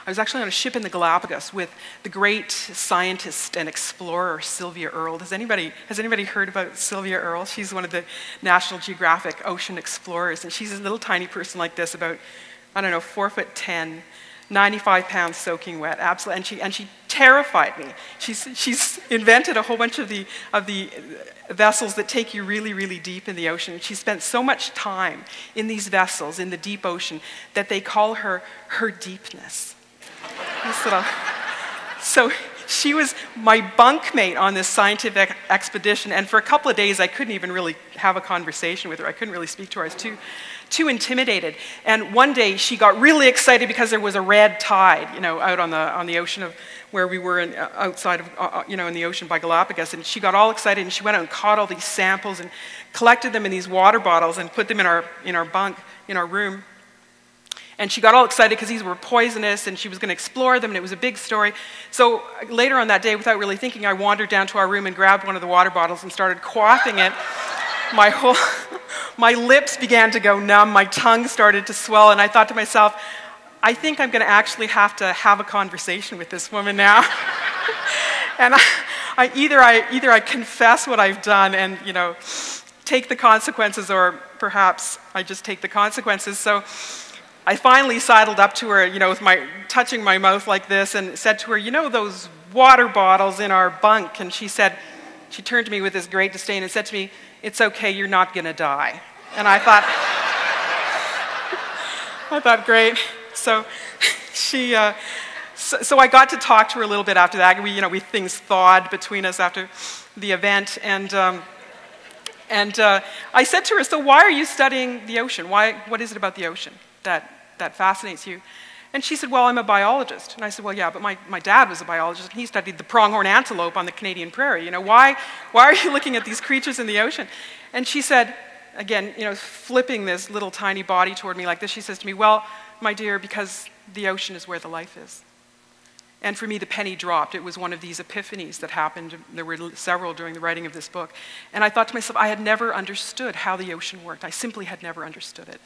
I was actually on a ship in the Galapagos with the great scientist and explorer Sylvia Earle. Has anybody heard about Sylvia Earle? She's one of the National Geographic ocean explorers, and she's a little tiny person like this, about, I don't know, 4'10", 95 pounds soaking wet, absolutely, and she terrified me. She's invented a whole bunch of the vessels that take you really, really deep in the ocean. She spent so much time in these vessels in the deep ocean that they call her deepness. So she was my bunkmate on this scientific expedition, and for a couple of days I couldn't even really have a conversation with her. I couldn't really speak to her. I was too intimidated. And one day she got really excited because there was a red tide, out on the ocean of where we were outside of, in the ocean by Galapagos. And she got all excited, and she went out and caught all these samples and collected them in these water bottles and put them in our bunk, in our room. And she got all excited because these were poisonous, and she was going to explore them, and it was a big story. So later on that day, without really thinking, I wandered down to our room and grabbed one of the water bottles and started quaffing it. My lips began to go numb, my tongue started to swell, and I thought to myself, I think I'm going to actually have to have a conversation with this woman now. And either I confess what I've done and, take the consequences, or perhaps I just take the consequences. So I finally sidled up to her, with touching my mouth like this, and said to her, those water bottles in our bunk? And she turned to me with this great disdain and said to me, "It's okay, you're not going to die." And I thought, great. So so I got to talk to her a little bit after that. Things thawed between us after the event, and I said to her, "So why are you studying the ocean? What is it about the ocean that fascinates you?" And she said, "Well, I'm a biologist." And I said, "Well, yeah, but my dad was a biologist, and he studied the pronghorn antelope on the Canadian prairie. Why are you looking at these creatures in the ocean?" And she said, again, flipping this little tiny body toward me like this, she says to me, "Well, my dear, because the ocean is where the life is." And for me, the penny dropped. It was one of these epiphanies that happened. There were several during the writing of this book. And I thought to myself, I had never understood how the ocean worked. I simply had never understood it.